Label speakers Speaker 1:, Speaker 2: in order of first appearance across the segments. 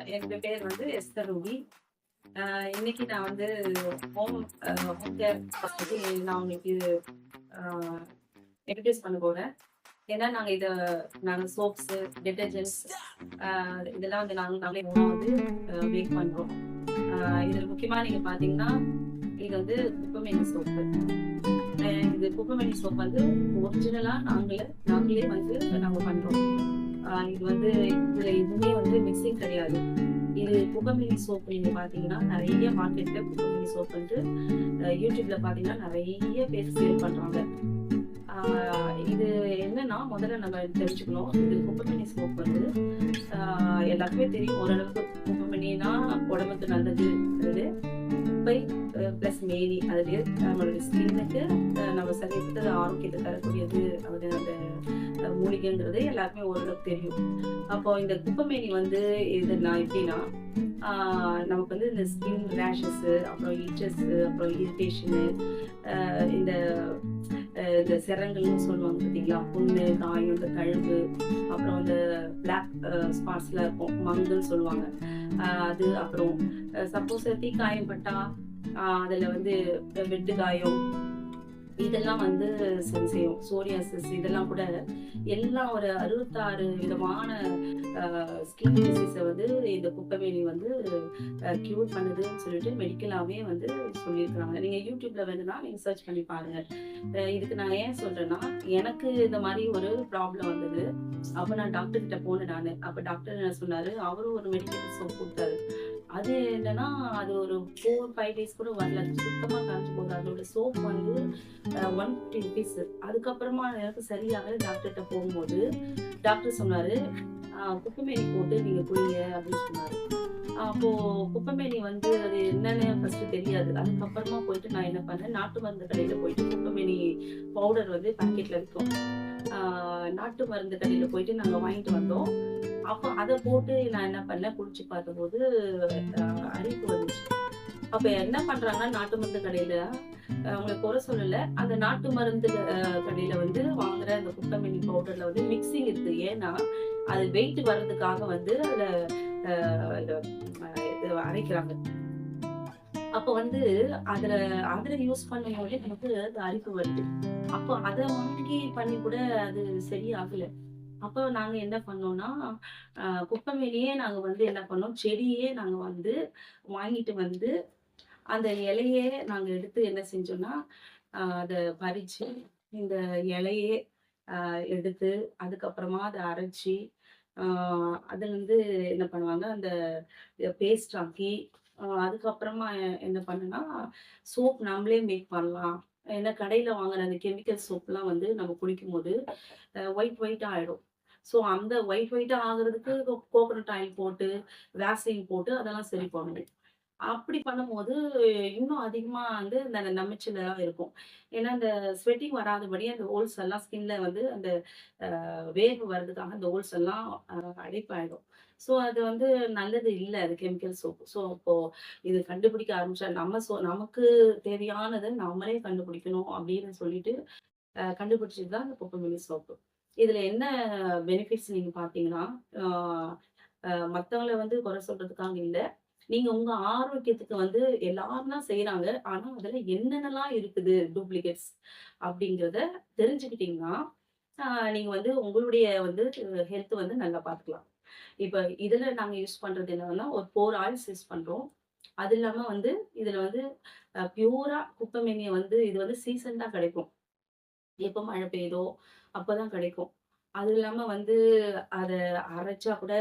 Speaker 1: என்னோட பேர் வந்து எஸ்தர் ரூபி. இன்னைக்கு நான் வந்து ஹோம் ஹோம் கேர் பத்தி நான் உங்களுக்கு அ இன்ட்ரோடியூஸ் பண்ண போறேன். ஏன்னா நாங்க சோப்ஸு, டிட்டர்ஜென்ட்ஸ் இதெல்லாம் வந்து நாங்களே ஓனா வந்து மேக் பண்றோம். இதுல முக்கியமா நீங்க பார்த்தீங்கன்னா, இது வந்து குப்பைமேனி சோப்பு. இது குப்பைமேனி சோப் வந்து ஒரிஜினலா நாங்களே வந்து நாங்க பண்றோம். இது வந்து இதுல எதுவுமே வந்து மிக்ஸிங் கிடையாது. இது குப்பைமேனி சோப்பு நீங்க பார்த்தீங்கன்னா, நெறைய மார்க்கெட்ல குப்பைமேனி சோப் வந்து YouTubeல பார்த்தீங்கன்னா, நெறைய பேர் சேல் பண்றாங்க. ஆ இது என்னன்னா, முதல்ல நம்ம தெரிஞ்சுக்கணும். இது குப்பைமேனி சோப் வந்து ஆ எல்லாருக்குமே தெரியும். ஓரளவுக்கு குப்பைமேனினா உடம்புக்கு நல்லது. அது குப்பை பிளஸ் மேனி. அது நம்மளுடைய ஸ்கின்னுக்கு நம்ம சரீரத்துக்கு ஆரோக்கியத்தை தரக்கூடியது. அது அந்த மூலிகைன்றது எல்லாருக்குமே ஓரளவுக்கு தெரியும். அப்போ இந்த குப்பைமேனி வந்து இதெல்லாம் எப்படின்னா, ஆ நமக்கு வந்து இந்த ஸ்கின் ரேஷஸ், அப்புறம் இட்சஸ், அப்புறம் இரிட்டேஷனு, இந்த இந்த சிரங்கல்னு சொல்லுவாங்க பார்த்தீங்களா? புண்ணு, காயம், இந்த தழும்பு, அப்புறம் இந்த பிளாக் ஸ்பாட்ஸ்லாம் இருக்கும். மங்குன்னு சொல்லுவாங்க. அது அப்புறம் சப்போஸ் தீக்காயம் பட்டா, அதுல வந்து வெட்டு காயம் இதெல்லாம் வந்து சரி செய்யும். சோரியாசிஸ் இதெல்லாம் கூட எல்லாம் ஒரு 66 விதமான ஸ்கின் டிசீஸ வந்து இந்த குப்பைமேனி வந்து க்யூர் பண்ணுதுன்னு சொல்லிட்டு மெடிக்கலாவே வந்து சொல்லியிருக்கிறாங்க. நீங்க YouTubeல வேணும்னா நீங்க சர்ச் பண்ணி பாருங்க. இதுக்கு நான் ஏன் சொல்றேன்னா, எனக்கு இந்த மாரி ஒரு ப்ராப்ளம் வந்தது. அப்ப நான் டாக்டர் கிட்ட போனேன் நானு. அப்ப டாக்டர் என்ன சொன்னாரு, அவரும் ஒரு மெடிக்கல் சோப் குடுத்தாரு. அது என்னன்னா, அது ஒரு 4, 5 டேஸ் கூட வரல. சுத்தமா காஞ்சு போகுது. அதோட சோப் வந்து ₹150. அதுக்கப்புறமா எனக்கு சரியாகல. டாக்டர்ட்ட போகும்போது, டாக்டர் சொன்னாரு, குப்பைமேனி போட்டு நீங்க குடிங்க" அப்படின்னு சொன்னாரு. அப்போ குப்பைமேனி வந்து அது என்னன்னு ஃபர்ஸ்ட்டு தெரியாது. அதுக்கப்புறமா போயிட்டு நான் என்ன பண்ணேன், நாட்டு மருந்து கடையில போயிட்டு குப்பைமேனி பவுடர் வந்து பாக்கெட்ல விக்கும். ஆ நாட்டு மருந்து கடையில போயிட்டு நாங்க வாங்கிட்டு வந்தோம். அப்ப அத போட்டு நான் என்ன பண்ணேன், குடிச்சு பார்த்தபோது அ அரிப்பு வந்துச்சு. அப்ப என்ன பண்றாங்கன்னா, நாட்டு மருந்து கடையில அவங்கள குறை சொல்லல. அந்த நாட்டு மருந்து கடையில வந்து வாங்குற அந்த குப்பைமேனி பவுடர்ல வந்து மிக்ஸிங் இருக்கு. ஏன்னா, அது வெயிட் வர்றதுக்காக வந்து அதுல இந்த இது அரைக்கிறாங்க. அப்ப வந்து அதுல அதுல யூஸ் பண்ணும்போதே நமக்கு அது அரிப்பு வருது. அப்போ அத வாங்கி பண்ணி கூட அது சரியாகல. அப்போ நாங்க என்ன பண்ணோம்னா, குப்பைமேனியே நாங்க வந்து என்ன பண்ணோம், செடியே நாங்க வந்து வாங்கிட்டு வந்து, அந்த இலையே நாங்க எடுத்து என்ன செஞ்சோம்னா, அத பறிச்சு, இந்த இலையே எடுத்து, அதுக்கப்புறமா அத அரைச்சு, ஆ அதுல வந்து என்ன பண்ணுவாங்க, அந்த பேஸ்ட் ஆக்கி, அதுக்கப்புறமா என்ன பண்ணேன்னா, சோப் நாமளே மேக் பண்ணலாம். ஏன்னா கடையில வாங்குற அந்த கெமிக்கல் சோப்லாம் வந்து நம்ம குடிக்கும்போது, ஒயிட் ஒயிட்டா ஆயிடும். ஸோ அந்த ஒயிட் ஒயிட்டா ஆகுறதுக்கு கோகோனட் ஆயில் போட்டு, வேஸ்லின் போட்டு அதெல்லாம் சரி பண்ணணும். அப்படி பண்ணும்போது, இன்னும் அதிகமா வந்து இந்த நமைச்சலா இருக்கும். ஏன்னா, இந்த ஸ்வெட்டிங் வராதபடி அந்த ஹோல்ஸ் எல்லாம் ஸ்கின்ல வந்து அந்த வேர்வை வர்றதுக்காக அந்த ஹோல்ஸ் எல்லாம் அடைப்பாயிடும். ஸோ, அது வந்து நல்லது இல்ல. அது கெமிக்கல் சோப். ஸோ, அப்போ இது கண்டுபிடிக்க ஆரம்பிச்சா நமக்கு தேவையானத நம்மளே கண்டுபிடிக்கணும் அப்படின்னு சொல்லிட்டு, கண்டுபிடிச்சது தான் இந்த குப்பைமேனி சோப்பு. இதுல என்ன பெனிஃபிட்ஸ் நீங்க பார்த்தீங்கன்னா, ஆ மத்தவங்கள வந்து குறை சொல்றதுக்காக இல்ல. நீங்க உங்க ஆரோக்கியத்துக்கு வந்து எல்லாரும் தான் செய்றாங்க. ஆனா, அதுல என்னென்னலாம் இருக்குது டூப்ளிகேட்ஸ் அப்படிங்கிறத தெரிஞ்சுக்கிட்டீங்கன்னா, ஆ நீங்க வந்து உங்களுடைய வந்து ஹெல்த் வந்து நல்லா பார்த்துக்கலாம். இப்ப இதுல நாங்க யூஸ் பண்றது என்னன்னா, ஒரு 4 ஆயில்ஸ் யூஸ் பண்றோம். அது இல்லாம வந்து இதுல வந்து பியூரா குப்பைமேனிய வந்து இது வந்து சீசன் தான் கிடைக்கும். எப்ப மழை பெய்யுதோ அப்பதான் கிடைக்கும். அது இல்லாம வந்து அத அரைச்சா கூட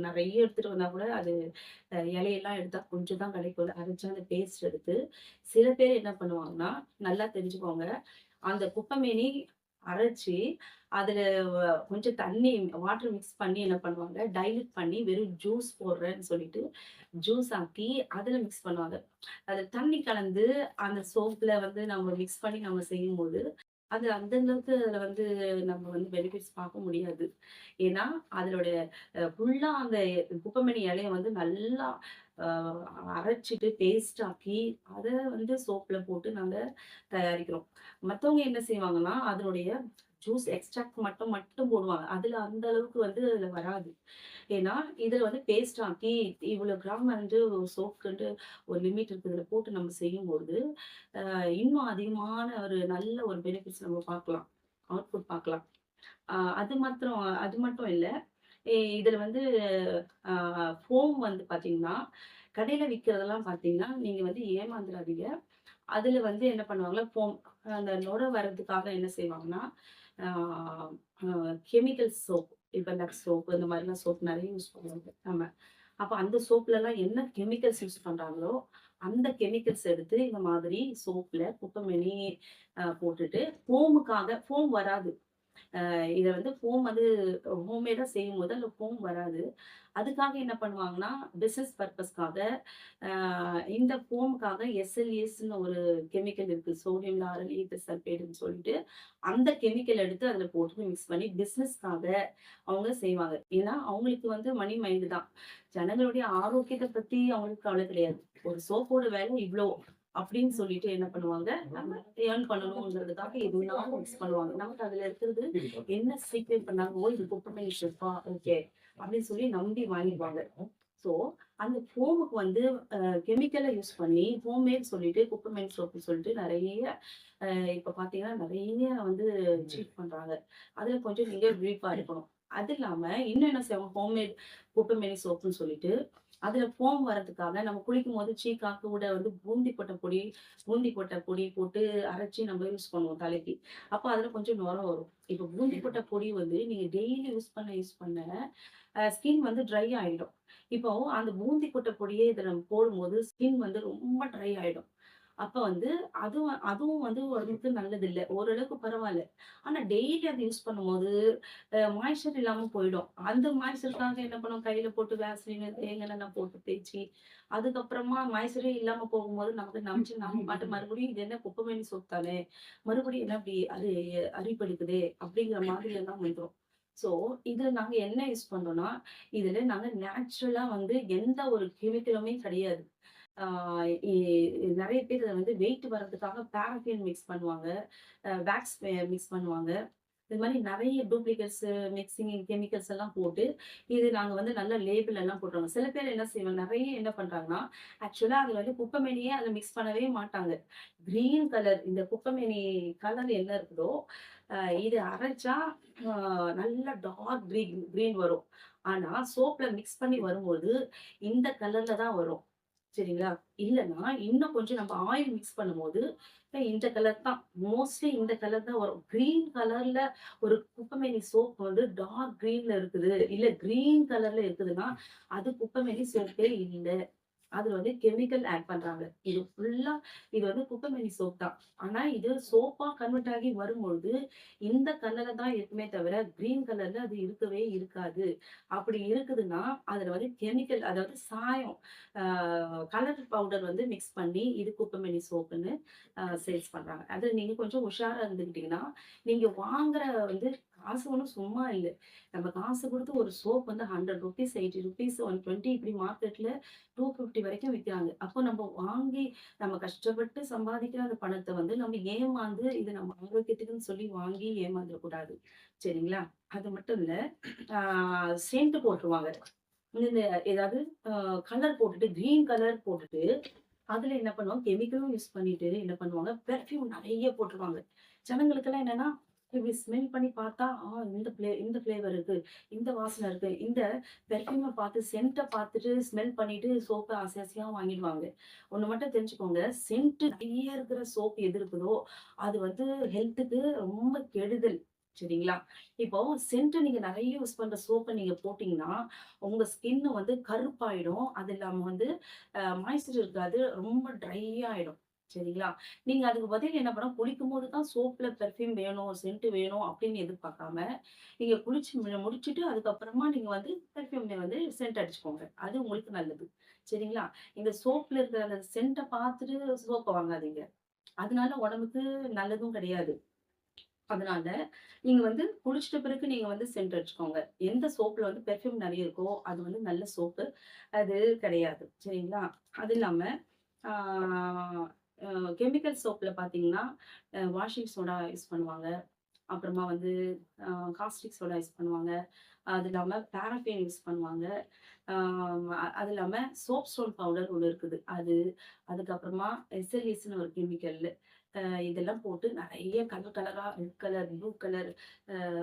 Speaker 1: நெறைய எடுத்துட்டு வந்தா கூட அது இலையெல்லாம் எடுத்தா கொஞ்சம் தான் கிடைக்கும். அரைச்சா அந்த பேஸ்ட் எடுத்து, சில பேர் என்ன பண்ணுவாங்கன்னா, நல்லா தெரிஞ்சுக்கோங்க. அந்த குப்பைமேனி அரைச்சு, அதுல கொஞ்சம் தண்ணி வாட்டர் மிக்ஸ் பண்ணி என்ன பண்ணுவாங்க, டைல்யூட் பண்ணி வெறும் ஜூஸ் போடுறேன்னு சொல்லிட்டு, ஜூஸ் ஆக்கி அதுல மிக்ஸ் பண்ணுவாங்க. அது தண்ணி கலந்து அந்த சோப்ல வந்து நம்ம மிக்ஸ் பண்ணி நம்ம செய்யும்போது, அது அந்த அளவுக்கு அதுல வந்து நம்ம வந்து பெனிஃபிட்ஸ் பார்க்க முடியாது. ஏன்னா, அதனுடைய ஃபுல்லா அந்த குப்பைமேனி இலைய வந்து நல்லா அ அரைச்சுட்டு பேஸ்ட் ஆக்கி, அத வந்து சோப்ல போட்டு நாங்க தயாரிக்கிறோம். மத்தவங்க என்ன செய்வாங்கன்னா, அதனுடைய ஜூஸ் எக்ஸ்ட்ராக்ட் மட்டும் மட்டும் போடுவாங்க. அதுல அந்த அளவுக்கு வந்து அதுல வராது. ஏன்னா, இதுல வந்து பேஸ்ட் ஆக்கி இவ்வளோ கிராம் வந்து சோப்புக்குன்ட்டு ஒரு லிமிட் இருக்கு. இதுல போட்டு நம்ம செய்யும்பொழுது, இன்னும் அதிகமான ஒரு நல்ல ஒரு பெனிஃபிட்ஸ் நம்ம பார்க்கலாம். அவுட்புட் பார்க்கலாம். அ அது மட்டும் இல்ல. இதுல வந்து அ ஃபோம் வந்து பார்த்தீங்கன்னா, கடையில விக்கிறதெல்லாம் பார்த்தீங்கன்னா, நீங்க வந்து ஏமாந்துராதீங்க. அதுல வந்து என்ன பண்ணுவாங்கன்னா, ஃபோம் அந்த நுர வர்றதுக்காக என்ன செய்வாங்கன்னா, ஆ அ கெமிக்கல் சோப். இப்ப லக்ஸ் சோப்பு இந்த மாதிரிலாம் சோப் நெறைய யூஸ் பண்ணுவாங்க. ஆமா. அப்ப அந்த சோப்லலாம் என்ன கெமிக்கல்ஸ் யூஸ் பண்றாங்களோ, அந்த கெமிக்கல்ஸ் எடுத்து இந்த மாதிரி சோப்ல குப்பைமேனி போட்டுட்டு ஃபோம் வராது. இத வந்து ஃபோம் வந்து ஹோம்மேடா செய்யும்போது அதில ஃபோம் வராது. அதுக்காக என்ன பண்ணுவாங்கன்னா, பிசினஸ் பர்ப்பஸ்க்காக அ இந்த ஃபோம்க்காக எஸ்எல்எஸ்ன்னு ஒரு கெமிக்கல் இருக்கு. சோடியம் லாரல் ஈதர் சல்பேட்ன்னு சொல்லிட்டு, அந்த கெமிக்கல் எடுத்து அதில போட்டு மிக்ஸ் பண்ணி பிசினஸ்க்காக அவங்க செய்வாங்க. ஏன்னா, அவங்களுக்கு வந்து மணி மைண்ட் தான். ஜனங்களுடைய ஆரோக்கியத்த பத்தி அவங்களுக்கு கவலை கிடையாது. ஒரு சோப்போட வேலை இவ்ளோ. அப்படின்னு சொல்லிட்டு என்ன பண்ணுவாங்க, நம்ம ஏர்ன் பண்ணணும்ங்கிறதுக்காக எதுனாலும் மிக்ஸ் பண்ணுவாங்க. நமக்கு அதுல இருக்கிறது என்ன சீக்ரெட் பண்ணாங்க, ஓ இது குப்பைமேனி ஷெஃப்பா, ஓகே அப்படின்னு சொல்லி நம்பி வாங்கிடுவாங்க. ஸோ அந்த ஃபோமுக்கு வந்து கெமிக்கல யூஸ் பண்ணி ஹோம்மேட் சொல்லிட்டு குப்பைமேனி சோப்புன்னு சொல்லிட்டு நெறைய இப்ப பார்த்தீங்கன்னா நெறைய வந்து சீட் பண்றாங்க. அதுல கொஞ்சம் நீங்க விழிப்பா இருக்கணும். அது இல்லாம இன்னும் என்ன செய்வாங்க, ஹோம்மேட் குப்பைமேனி சோப்புன்னு சொல்லிட்டு அதுல ஃபோம் வரதுக்காக நம்ம குளிக்கும்போது சீக்காக்கு கூட வந்து பூந்தி கொட்ட பொடி போட்டு அரைச்சு நம்ம யூஸ் பண்ணுவோம் தலைக்கு. அப்ப அதுல கொஞ்சம் நுரை வரும். இப்ப பூந்தி கொட்ட பொடி வந்து நீங்க டெய்லி யூஸ் பண்ண ஸ்கின் வந்து ட்ரை ஆயிடும். இப்போ அந்த பூந்தி கொட்ட பொடியே இத நம்ம போடும்போது ஸ்கின் வந்து ரொம்ப ட்ரை ஆயிடும். அப்ப வந்து அதுவும் அதுவும் வந்து உடம்புக்கு நல்லதில்ல. ஓரளவுக்கு பரவால்ல. ஆனா டெய்லி அத யூஸ் பண்ணும்போது மாய்ஸ்சர் இல்லாம போயிடும். அந்த மாய்ஸ்சருக்காக என்ன பண்ணுவோம், கையில போட்டு வேஸ்லின், தேங்காய் எண்ணெய் போட்டு தேய்ச்சு, அதுக்கப்புறமா மாய்ஸ்சரே இல்லாம போகும்போது நமக்கு நமைச்சு நம்ம பாட்டு மறுபடியும் இது என்ன குப்பைமேனி சோப் தானே, மறுபடியும் என்ன இப்படி அரிப்பெடுக்குதே அப்படிங்கிற மாதிரி எல்லாம் வந்துரும். ஸோ, இதுல நாங்க என்ன யூஸ் பண்றோம்னா, இதுல நாங்க நேச்சுரலா வந்து எந்த ஒரு கெமிக்கலுமே கிடையாது. ஆ இ நெறைய பேர் இத வந்து வெயிட் வரதுக்காக பாராஃபின் மிக்ஸ் பண்ணுவாங்க. வேக்ஸ் மிக்ஸ் பண்ணுவாங்க. இது மாரி நெறைய டூப்ளிகேட்ஸ், மிக்ஸிங் கெமிக்கல்ஸ் எல்லாம் போட்டு, இது நாங்க வந்து நல்ல லேபிள் எல்லாம் போட்டுருவோம். சில பேர் என்ன செய்வாங்க, நெறைய என்ன பண்றாங்கன்னா, ஆக்சுவலா அது வந்து குப்பைமேனியே அதுல மிக்ஸ் பண்ணவே மாட்டாங்க. கிரீன் கலர் இந்த குப்பைமேனி கலர் என்ன இருக்குதோ, அ இது அரைச்சா அ நல்ல டார்க் கிரீன் வரும். ஆனா, சோப்ல மிக்ஸ் பண்ணி வரும்போது, இந்த கலர்ல தான் வரும். சரிங்களா? இல்லன்னா, இன்னும் கொஞ்சம் நம்ம ஆயில் மிக்ஸ் பண்ணும்போது, இந்த கலர் தான். மோஸ்ட்லி இந்த கலர் தான் வரும். கிரீன் கலர்ல ஒரு குப்பைமேனி சோப் வந்து டார்க் கிரீன்ல இருக்குது. இல்ல கிரீன் கலர்ல இருக்குதுன்னா, அது குப்பைமேனி சோப்பே இல்ல. அதுல வந்து கெமிக்கல் ஆட் பண்றாங்க. இது வந்து குப்பைமேனி சோப் தான். ஆனா இது சோப்பா கன்வெர்ட் ஆகி வரும்பொழுது, இந்த கலர்ல தான் இருக்குமே தவிர, கிரீன் கலர்ல அது இருக்கவே இருக்காது. அப்படி இருக்குதுன்னா, அதுல வந்து கெமிக்கல் அதாவது சாயம் ஆ கலர் பவுடர் வந்து மிக்ஸ் பண்ணி, இது குப்பைமேனி சோப்புன்னு சேல்ஸ் பண்றாங்க. அது நீங்க கொஞ்சம் உஷாரா இருந்துக்கிட்டீங்கன்னா, நீங்க வாங்குற வந்து காசு ஒண்ணும் சும்மா இல்ல. நம்ம காசு குடுத்து ஒரு சோப் வந்து ரூ. 100, ரூ. 80, 120 இப்படி மார்க்கெட்ல 250 வரைக்கும் விக்கிறாங்க. அப்போ நம்ம வாங்கி நம்ம கஷ்டப்பட்டு சம்பாதிக்கிற அந்த பணத்த வந்து நம்ம ஏமாந்து, இது நம்ம ஆரோக்கியத்துக்குன்னு சொல்லி வாங்கி ஏமாந்துறக்கூடாது. சரிங்களா? அது மட்டும் இல்ல, ஆ சென்ட் போட்டுருவாங்க. இந்த ஏதாவது அ கலர் போட்டுட்டு, கிரீன் கலர் போட்டுட்டு, அதுல என்ன பண்ணுவாங்க, கெமிக்கலும் யூஸ் பண்ணிட்டு என்ன பண்ணுவாங்க, பெர்ஃப்யூம் நெறைய போட்டுருவாங்க. ஜனங்களுக்கெல்லாம் என்னன்னா, இப்படி ஸ்மெல் பண்ணி பார்த்தா, இந்த ஃப்ளேவர் இருக்கு, இந்த வாசனை இருக்கு. இந்த பெர்ஃப்யூம பார்த்து, சென்ட்ட பார்த்துட்டு, ஸ்மெல் பண்ணிட்டு சோப்ப ஆசை ஆசையா வாங்கிடுவாங்க. ஒண்ணு மட்டும் தெரிஞ்சுக்கோங்க, சென்ட் நெறைய இருக்கிற சோப் எது இருக்குதோ, அது வந்து ஹெல்த்துக்கு ரொம்ப கெடுதல். சரிங்களா? இப்போ சென்ட் நீங்க நெறைய யூஸ் பண்ற சோப்ப நீங்க போட்டீங்கன்னா, உங்க ஸ்கின் வந்து கருப்பாயிடும். அது இல்லாம வந்து மாய்ஸ்சர் இருக்காது. ரொம்ப ட்ரை ஆயிடும். சரிங்களா? நீங்க அதுக்கு பதில் என்ன பண்ணணும், குளிக்கும்போது தான் சோப்ல பெர்ஃப்யூம் வேணும், சென்ட் வேணும் அப்படின்னு எதிர்பார்க்காம, நீங்க குளிச்சு முடிச்சுட்டு அதுக்கப்புறமா நீங்க வந்து பெர்ஃப்யூம்ல வந்து சென்ட் அடிச்சுக்கோங்க. அது உங்களுக்கு நல்லது. சரிங்களா? இந்த சோப்ல இருக்கிற அந்த சென்ட்ட பார்த்துட்டு சோப்ப வாங்காதீங்க. அதனால உடம்புக்கு நல்லதும் கிடையாது. அதனால, நீங்க வந்து குளிச்சிட்ட பிறகு நீங்க வந்து சென்ட் அடிச்சுக்கோங்க. எந்த சோப்ல வந்து பெர்ஃப்யூம் நெறைய இருக்கோ, அது வந்து நல்ல சோப்பு. அது கிடையாது. சரிங்களா? அது இல்லாம, ஆ அ கெமிக்கல் சோப்ல பார்த்தீங்கன்னா, வாஷிங் சோடா யூஸ் பண்ணுவாங்க. அப்புறமா வந்து காஸ்டிக் சோடா யூஸ் பண்ணுவாங்க. அது இல்லாம பாராஃபின் யூஸ் பண்ணுவாங்க. அது இல்லாம சோப் ஸ்டோன் பவுடர் ஒண்ணு இருக்குது. அது, அதுக்கப்புறமா எஸ்எல்இஸ்ன்னு ஒரு கெமிக்கல். இதெல்லாம் போட்டு நெறைய கலர் கலரா red colour, blue colour,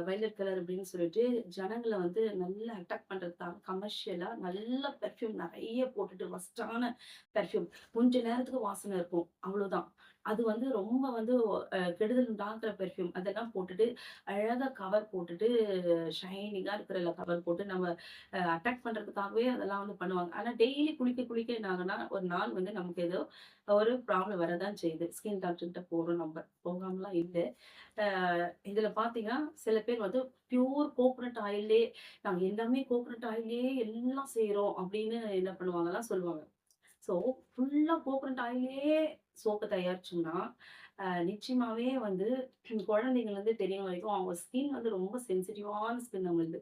Speaker 1: violet colour அப்படின்னு சொல்லிட்டு ஜனங்கள வந்து நல்லா அட்ராக்ட் பண்றதுக்காக கமர்ஷியலா நல்ல பெர்ஃப்யூம் நெறைய போட்டுட்டு ஒர்ஸ்ட்டான பெர்ஃப்யூம். கொஞ்ச நேரத்துக்கு வாசனை இருக்கும். அவ்வளோதான். அது வந்து ரொம்ப வந்து கெடுதல் உண்டாக்குற பெர்ஃப்யூம். அதெல்லாம் போட்டுட்டு அழகா கவர் போட்டுட்டு ஷைனிங்கா இருக்கிற கவர் போட்டு நம்ம அட்ராக்ட் பண்றதுக்காகவே அதெல்லாம் வந்து பண்ணுவாங்க. ஆனா டெய்லி குளிக்க குளிக்க என்ன ஆகும்னா, ஒரு நாள் வந்து நமக்கு ஏதோ ஒரு ப்ராப்ளம் வரதான் செய்யுது. ஸ்கின் டாக்டர் கிட்ட போறோம் நம்ம. போகாமலாம் இல்ல. அ இதுல பார்த்தீங்கன்னா, சில பேர் வந்து பியூர் கோகனட் ஆயில்லயே நாங்க எல்லாமே கோகனட் ஆயில்லயே எல்லாம் செய்றோம் அப்படின்னு என்ன பண்ணுவாங்கலாம் சொல்லுவாங்க. ஸோ ஃபுல்லா கோகனட் ஆயில்லயே சோப்பு தயாரிச்சோம்னா, நிச்சயமாவே வந்து குழந்தைங்கள்லருந்து பெரியவங்க வரைக்கும் அவங்க ஸ்கின் வந்து ரொம்ப சென்சிட்டிவான ஸ்கின் அவங்களுது.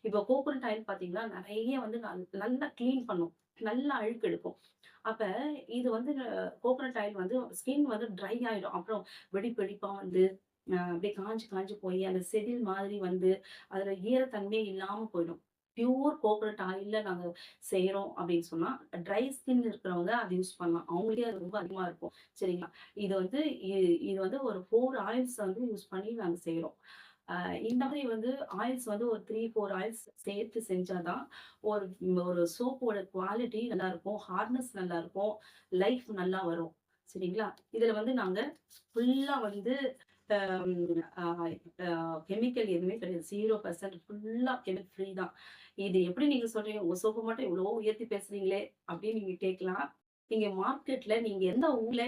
Speaker 1: இப்போ கோகனட் ஆயில் பார்த்தீங்கன்னா, நெறைய வந்து நல்லா கிளீன் பண்ணும். நல்லா அழுக்கு எடுக்கும். அப்ப இது வந்து கோகனட் ஆயில் வந்து ஸ்கின் வந்து ட்ரை ஆயிடும். அப்புறம் வெடிப்பு வெடிப்பா வந்து அப்படியே காஞ்சு காஞ்சு போய் அந்த செதில் மாதிரி வந்து அதுல ஈரத்தன்மையே இல்லாம போயிடும். பியூர் கோகனட் ஆயில்ல நாங்க செய்றோம் அப்படின்னு சொன்னா, ட்ரை ஸ்கின் இருக்கிறவங்க அத யூஸ் பண்ணலாம். அவங்களுக்கே அது ரொம்ப அதிகமா இருக்கும். சரிங்களா? இது வந்து இது வந்து ஒரு 4 ஆயில்ஸ் வந்து யூஸ் பண்ணி நாங்க செய்றோம். அ இந்த மாதிரி வந்து ஆயில்ஸ் வந்து ஒரு 3, 4 ஆயில்ஸ் சேர்த்து செஞ்சா தான் ஒரு ஒரு சோப்போட குவாலிட்டி நல்லாருக்கும். ஹார்ட்னஸ் நல்லாருக்கும். லைஃப் நல்லா வரும். சரிங்களா? இதுல வந்து நாங்க ஃபுல்லா வந்து ம் அ அ கெமிக்கல் எதுவுமே கிடையாது. 0% ஃபுல்லா கெமிக்கல் ஃப்ரீ தான். இது எப்படி நீங்க சொல்றீங்க? உங்க சோப்பு மட்டும் இவ்ளோ உயர்த்தி பேசுறீங்களே! அப்படின்னு நீங்க கேட்கலாம். நீங்க மார்க்கெட்ல நீங்க எந்த ஊர்ல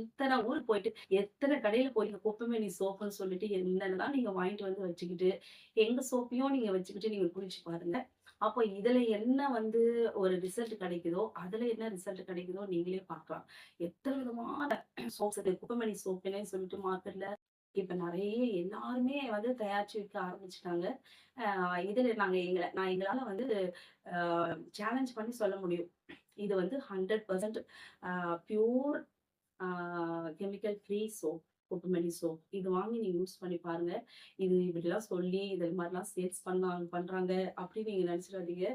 Speaker 1: இத்தன ஊருக்கு போயிட்டு, எத்தன கடையில போய் குப்பைமேனி சோப்புன்னு சொல்லிட்டு என்னென்னலாம் நீங்க வாங்கிட்டு வந்து வச்சுக்கிட்டு, எங்க சோப்பையும் நீங்க வச்சுக்கிட்டு நீங்க குளிச்சு பாருங்க. அப்போ இதுல என்ன வந்து ஒரு ரிசல்ட் கிடைக்குதோ, அதுல என்ன ரிசல்ட் கிடைக்குதோ நீங்களே பார்க்கலாம். எத்தன விதமான சோப்ஸ் இருக்கு. குப்பைமேனி சோப்புன்னே சொல்லிட்டு மார்க்கெட்ல இப்ப நெறைய எல்லாருமே வந்து தயாரிச்சு விக்க ஆரம்பிச்சுட்டாங்க. இதுல நான் எங்களால வந்து அ சேலஞ்ச் பண்ணி சொல்ல முடியும். இது வந்து 100% அ பியூர் ஆ கெமிக்கல் ஃப்ரீ சோப். கொக்குமெலி சோப். இது வாங்கி நீங்க யூஸ் பண்ணி பாருங்க. இது இப்படிலாம் சொல்லி, இது மாரிலாம் சேல்ஸ் பண்றாங்க அப்படின்னு நீங்க நெனச்சிடாதீங்க.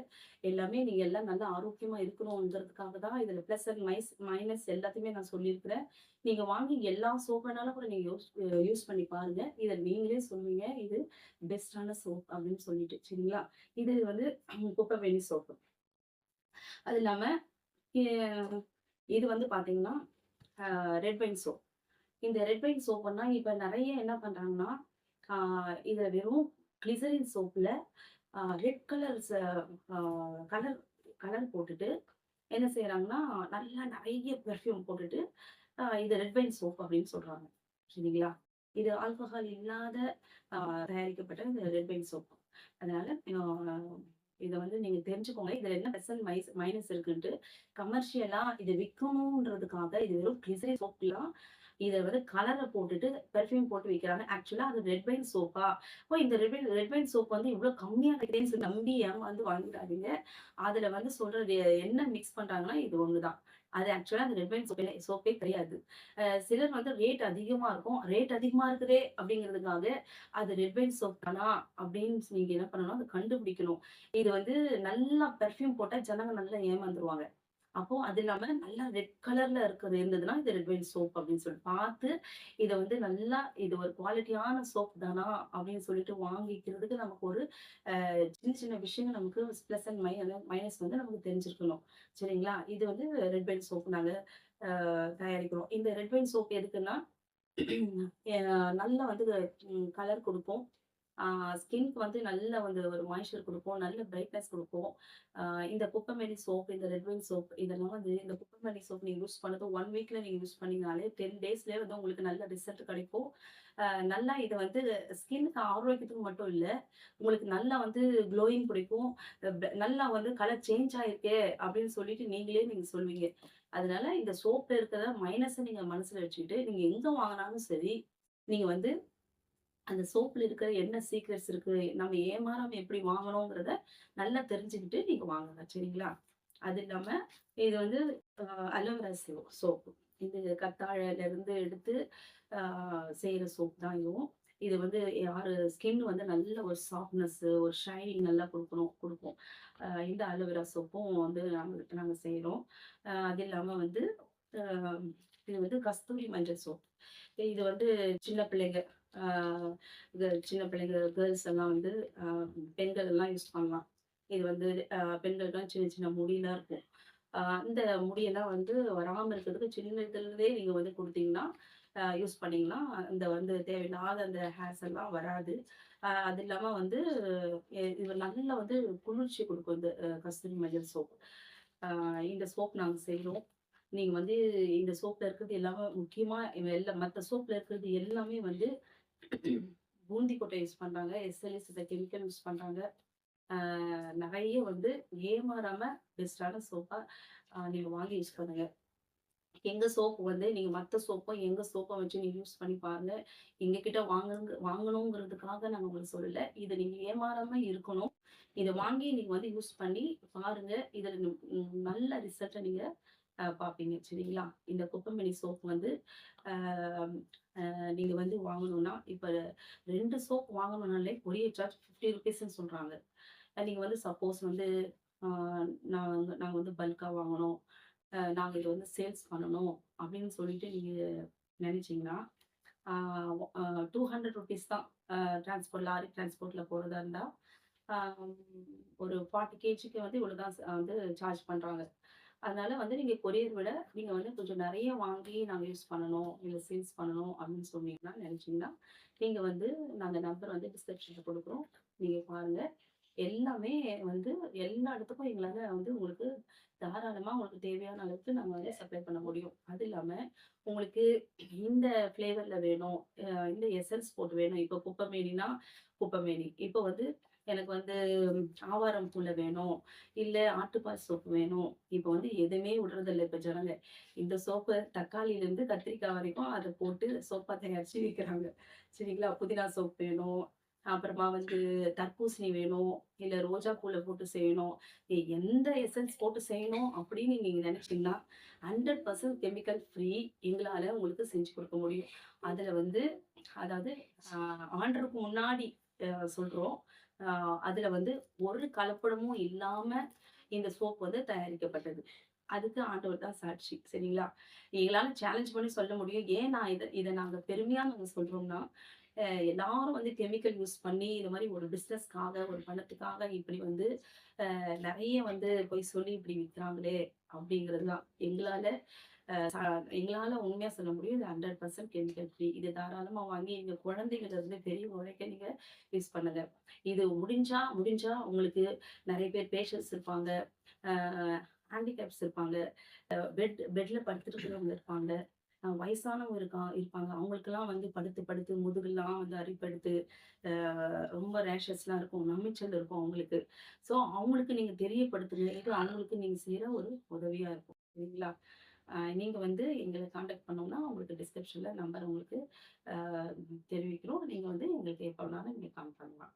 Speaker 1: எல்லாமே நீங்க எல்லாம் நல்லா ஆரோக்கியமா இருக்கணும்ன்றதுக்காக தான் இதுல பிளஸ் அண்ட் மைனஸ் எல்லாத்தையுமே நான் சொல்லியிருக்கிறேன். நீங்க வாங்கி எல்லா சோப் வேணாலும் கூட நீங்க யூஸ் பண்ணி பாருங்க. இத நீங்களே சொல்லுவீங்க, இது பெஸ்ட்டான சோப் அப்படின்னு சொல்லிட்டு. சரிங்களா? இது வந்து குப்பைமேனி சோப்பு. அது இல்லாம எ இது வந்து பாத்தீங்கன்னா, ரெட் வைன் சோப். இந்த ரெட் வைன் சோப்புன்னா, இப்ப நெறைய என்ன பண்றாங்கன்னா, ஆ இதுல வெறும் கிளிசரின் சோப்ல ரெட் கலர் ஆ கலர் கலர் போட்டுட்டு என்ன செய்றாங்கன்னா, நல்லா நெறைய பெர்ஃப்யூம் போட்டுட்டு, இது ரெட் வைன் சோப் அப்படின்னு சொல்றாங்க. சரிங்களா? இது ஆல்கஹால் இல்லாத தயாரிக்கப்பட்ட இந்த ரெட் வைன் சோப். அதனால அ இத வந்து நீங்க தெரிஞ்சுக்கோங்க. இதுல என்ன பிளஸ் அண்ட் மைனஸ் இருக்குன்ட்டு. கமர்ஷியலா இத விக்கணும்ன்றதுக்காக இது வெறும் கிளிசரின் சோப்லாம் இத வந்து கலர போட்டுட்டு பெர்ஃப்யூம் போட்டு விக்கிறாங்க. ஆக்சுவலா அது ரெட் வைன் சோப்பா? ஓ! இந்த ரெட் வைன் சோப் வந்து இவ்ளோ கம்மியா கிடைக்குதேன்னு சொல்லி நம்பி ஏமாந்து வாங்கிடாதீங்க. அதுல வந்து சொல்றது என்ன மிக்ஸ் பண்றாங்கன்னா, இது ஒண்ணு தான். அது ஆக்சுவலா அந்த ரெட் வைன் சோப்பே கிடையாது. சிலர் வந்து ரேட் அதிகமா இருக்கும். ரேட் அதிகமா இருக்குதே அப்படிங்கிறதுக்காக, அது ரெட் வைன் சோப் தானா அப்படின்னு நீங்க என்ன பண்ணணும்னா, அத கண்டுபிடிக்கணும். இது வந்து நல்லா பெர்ஃப்யூம் போட்டா ஜனங்க நல்லா ஏமாந்துருவாங்க. அப்போ அது இல்லாம நல்லா ரெட் கலர்ல இருக்கிறது இருந்ததுன்னா, இது ரெட் வைன் சோப் அப்படின்னு சொல்லிட்டு பார்த்து, இத வந்து நல்லா இது ஒரு குவாலிட்டியான சோப் தானா அப்படின்னு சொல்லிட்டு வாங்கிக்கிறதுக்கு நமக்கு ஒரு சின்ன சின்ன விஷயங்கள் நமக்கு பிளஸ் அண்ட் மைனஸ் வந்து நமக்கு தெரிஞ்சிருக்கணும். சரிங்களா? இது வந்து ரெட் வைன் சோப் நாங்க தயாரிக்கிறோம். இந்த ரெட் வைன் சோப் எதுக்குன்னா, நல்லா வந்து கலர் குடுக்கும். ஆ ஸ்கின்க்கு வந்து நல்ல வந்து ஒரு மாய்ஸ்சர் குடுக்கும். நல்ல பிரைட்னஸ் குடுக்கும். ஆ இந்த குப்பைமேனி சோப், இந்த ரெட் வைன் சோப் இதெல்லாம் வந்து இந்த குப்பைமேனி சோப் நீங்க யூஸ் பண்ணது 1 வீக்ல நீங்க யூஸ் பண்ணீங்கனாலே 10 டேஸ்லயே வந்து உங்களுக்கு நல்ல ரிசல்ட் கிடைக்கும். நல்லா இது வந்து ஸ்கின்னுக்கு ஆரோக்கியத்துக்கு மட்டும் இல்ல, உங்களுக்கு நல்லா வந்து க்ளோயிங் குடுக்கும். நல்லா வந்து கலர் சேஞ்ச் ஆயிருக்கே அப்படின்னு சொல்லிட்டு நீங்க சொல்வீங்க. அதனால இந்த சோப்ல இருக்கிற மைனஸ நீங்க மனசுல வச்சுக்கிட்டு, நீங்க எங்க வாங்குனாலும் சரி, நீங்க வந்து அந்த சோப்ல இருக்கிற என்ன சீக்ரெட்ஸ் இருக்கு, நம்ம ஏமாறாம எப்படி வாங்கணும்ங்கிறத நல்லா தெரிஞ்சுக்கிட்டு நீங்க வாங்குங்க. சரிங்களா? அது இல்லாம இது வந்து அ அலோவேரா சோப்பு. இது கத்தாழையில இருந்து எடுத்து அ செய்ற சோப் தான் இதுவும். இது வந்து யாரு ஸ்கின் வந்து நல்ல ஒரு சாஃப்ட்னஸ், ஒரு ஷைனிங் நல்லா குடுக்கும். இந்த அலோவேரா சோப்பும் வந்து நாங்க நாங்க செய்றோம். அது இல்லாம வந்து அ இது வந்து கஸ்தூரி மஞ்சள் சோப். இது வந்து சின்ன பிள்ளைங்க ஆ சின்ன பிள்ளைங்க கேர்ள்ஸ் எல்லாம் வந்து அ பெண்கள் எல்லாம் யூஸ் பண்ணலாம். இது வந்து பெண்களுக்குலாம் சின்ன சின்ன முடிலாம் இருக்கும். அந்த முடியெல்லாம் வந்து வராம இருக்கிறதுக்கு சின்னதுலருந்தே நீங்க வந்து குடுத்தீங்கன்னா, யூஸ் பண்ணீங்கன்னா, அந்த வந்து தேவையில்லாத அந்த ஹேர்ஸ் எல்லாம் வராது. அது இல்லாம வந்து இது நல்லா வந்து குளிர்ச்சி குடுக்கும் இந்த கஸ்தூரி மஞ்சள் சோப். அ இந்த சோப் நாங்க செய்றோம். நீங்க வந்து இந்த சோப்ல இருக்கிறது எல்லாமே முக்கியமா மத்த சோப்ல இருக்கிறது எல்லாமே வந்து பூந்தி கொட்டை யூஸ் பண்றாங்க. எஸ்எல்எஸ் கெமிக்கல் யூஸ் பண்றாங்க. நெறைய வந்து ஏமாறாம பெஸ்ட்டான சோப்பா நீங்க வாங்கி யூஸ் பண்ணுங்க. எங்க சோப் வந்து நீங்க மத்த சோப்பும், எங்க சோப்ப வச்சு நீங்க யூஸ் பண்ணி பாருங்க. எங்க கிட்ட வாங்கணுங்கிறதுக்காக நாங்க உங்களுக்கு சொல்லல. இத நீங்க ஏமாறாம இருக்கணும். இத வாங்கி நீங்க வந்து யூஸ் பண்ணி பாருங்க. இதுல நல்ல ரிசல்ட்ட நீங்க பார்ப்பீங்க. சரிங்களா? இந்த குப்பைமேனி சோப் வந்து அ நீங்க வந்து வாங்கணும்னா, இப்ப 2 சோப் வாங்கணும்னாலே கொரியர் சார்ஜ் ₹50ன்னு சொல்றாங்க. நீங்க வந்து சப்போஸ் வந்து ஆ நாங்க வந்து பல்க்கா வாங்கணும். நாங்க இத வந்து சேல்ஸ் பண்ணணும் அப்படின்னு சொல்லிட்டு நீங்க நினைச்சீங்கன்னா, ஆ அ ₹200 தான். லாரி டிரான்ஸ்போர்ட்ல போறதா இருந்தா, ஆ ஒரு 40 கேஜிக்கு வந்து இவ்வளோ தான் வந்து சார்ஜ் பண்றாங்க. அதனால வந்து நீங்க கொரியர் விட, நீங்க வந்து கொஞ்சம் நெறைய வாங்கி நாங்க யூஸ் பண்ணணும், இல்ல சேல்ஸ் பண்ணணும் அப்படின்னு சொன்னீங்கன்னா நெனச்சீங்கன்னா, நீங்க வந்து நாங்க நம்பர் வந்து டிஸ்கிரிப்ஷன்ல குடுக்குறோம். நீங்க பாருங்க. எல்லாமே வந்து எல்லா இடத்துக்கும் எங்களால வந்து உங்களுக்கு தாராளமா உங்களுக்கு தேவையான அளவுக்கு நாங்க வந்து சப்ளை பண்ண முடியும். அது இல்லாம உங்களுக்கு இந்த ஃப்ளேவர்ல வேணும், இந்த எசன்ஸ் போட்டு வேணும். இப்போ குப்பைமேனினா குப்பைமேனி. இப்போ வந்து எனக்கு வந்து ஆவாரம் பூல வேணும், இல்ல ஆட்டுப்பால் சோப்பு வேணும். இப்போ வந்து எதுவுமே விடுறதில்ல இப்ப ஜனங்க. இந்த சோப்பு தக்காளியிலேருந்து கத்திரிக்காய் வரைக்கும் அத போட்டு சோப்பா தயாரிச்சு விக்கிறாங்க. சரிங்களா? புதினா சோப் வேணும். அப்புறமா வந்து தர்பூசணி வேணும், இல்ல ரோஜா பூல போட்டு செய்யணும். எந்த எசன்ஸ் போட்டு செய்யணும் அப்படின்னு நீங்க நினைச்சீங்கன்னா, 100% கெமிக்கல் ஃப்ரீ எங்களால உங்களுக்கு செஞ்சு கொடுக்க முடியும். அதுல வந்து அதாவது அ ஆர்டருக்கு முன்னாடி சொல்றோம். அ அதுல வந்து ஒரு கலப்படமும் இல்லாம இந்த சோப் வந்து தயாரிக்கப்பட்டது. அதுக்கு ஆண்டவர் தான் சாட்சி. சரிங்களா? எங்களால சேலஞ்ச் பண்ணி சொல்ல முடியும். ஏன் நான் இத இத நாங்க பெருமையா நாங்க சொல்றோம்னா, எல்லாரும் வந்து கெமிக்கல் யூஸ் பண்ணி இந்த மாரி ஒரு பிசினஸ்க்காக, ஒரு பணத்துக்காக இப்படி வந்து நெறைய வந்து பொய் சொல்லி இப்படி விக்கிறாங்களே அப்படிங்கிறது தான். எங்களால உண்மையா சொல்ல முடியும். இது 100% கெமிக்கல் ஃப்ரீ. இது தாராளமா வாங்கி எங்க குழந்தைங்கள்ல இருந்து பெரியவங்க வரைக்கும் நீங்க யூஸ் பண்ணுங்க. இது முடிஞ்சா முடிஞ்சா உங்களுக்கு நெறைய பேர் பேஷண்ட்ஸ் இருப்பாங்க. அ ஹேண்டிகேப்ஸ் இருப்பாங்க. பெட்ல படுத்துட்டு இருக்கிறவங்க இருப்பாங்க. வயசானவங்க இருப்பாங்க. அவங்களுக்கெல்லாம் வந்து படுத்து படுத்து முதுகெல்லாம் வந்து அரிப்பெடுத்து, அ ரொம்ப ரேஷஸ்லாம் இருக்கும். நமிச்சல் இருக்கும் அவங்களுக்கு. ஸோ அவங்களுக்கு நீங்க தெரியப்படுத்துங்க. இது அவங்களுக்கு நீங்க செய்ற ஒரு உதவியா இருக்கும். சரிங்களா? நீங்க வந்து எங்கள கான்டாக்ட் பண்ணோம்னா, உங்களுக்கு டிஸ்கிரிப்ஷன்ல நம்பர் உங்களுக்கு அ தெரிவிக்கிறோம். நீங்க வந்து எங்களுக்கு எப்ப வேணாலும் நீங்க கால் பண்ணலாம்.